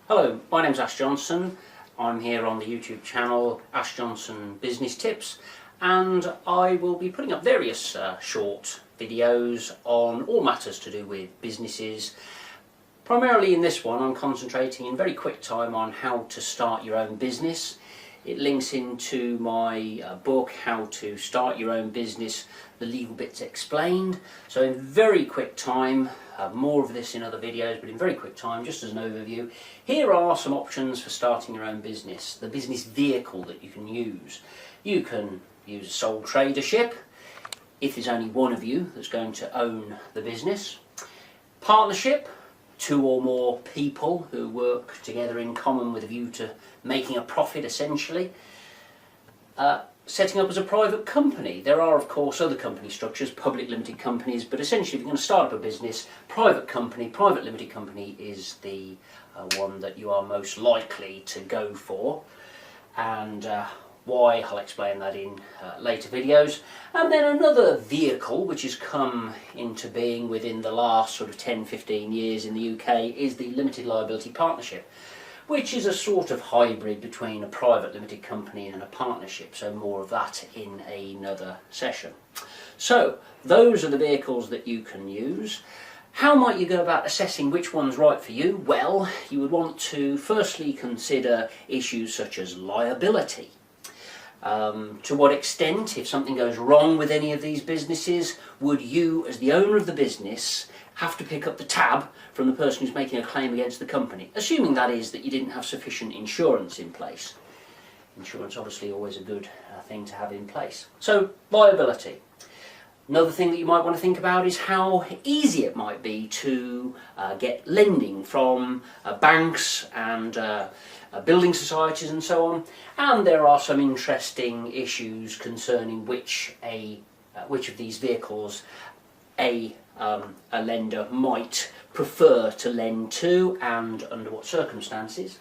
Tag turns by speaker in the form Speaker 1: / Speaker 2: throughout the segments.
Speaker 1: Hello, my name's Ash Johnson. I'm here on the YouTube channel Ash Johnson Business Tips, and I will be putting up various short videos on all matters to do with businesses. Primarily in this one I'm concentrating in very quick time on how to start your own business. It links into my book, How to Start Your Own Business, the legal bits explained. So in very quick time, more of this in other videos, but in very quick time, just as an overview, here are some options for starting your own business, the business vehicle that you can use. You can use a sole tradership, if there's only one of you that's going to own the business. Partnership, 2 or more people who work together in common with a view to making a profit, essentially. Setting up as a private company. There are of course other company structures, public limited companies, but essentially if you're going to start up a business, private company, private limited company is the one that you are most likely to go for, and why I'll explain that in later videos. And then another vehicle which has come into being within the last sort of 10-15 years in the UK is the limited liability partnership, which is a sort of hybrid between a private limited company and a partnership, so more of that in another session. So those are the vehicles that you can use. How might you go about assessing which one's right for you? Well, you would want to firstly consider issues such as liability. To what extent, if something goes wrong with any of these businesses, would you, as the owner of the business, have to pick up the tab from the person who's making a claim against the company, assuming that is that you didn't have sufficient insurance in place. Insurance obviously always a good thing to have in place. So liability. Another thing that you might want to think about is how easy it might be to get lending from banks and building societies and so on. And there are some interesting issues concerning which of these vehicles a lender might prefer to lend to and under what circumstances.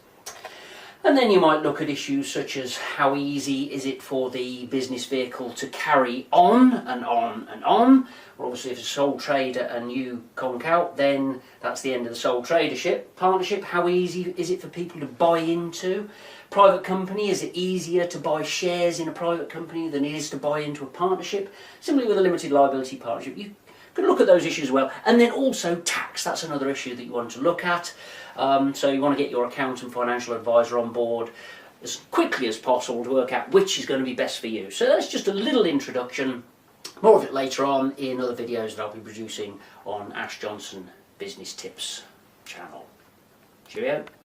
Speaker 1: And then you might look at issues such as how easy is it for the business vehicle to carry on and on and on. Well, obviously if it's a sole trader and you conk out, then that's the end of the sole tradership. Partnership, how easy is it for people to buy into? Private company, is it easier to buy shares in a private company than it is to buy into a partnership? Similarly with a limited liability partnership, you could look at those issues as well. And then also tax, that's another issue that you want to look at. So you want to get your accountant, financial advisor on board as quickly as possible to work out which is going to be best for you. So that's just a little introduction. More of it later on in other videos that I'll be producing on Ash Johnson Business Tips channel. Cheerio.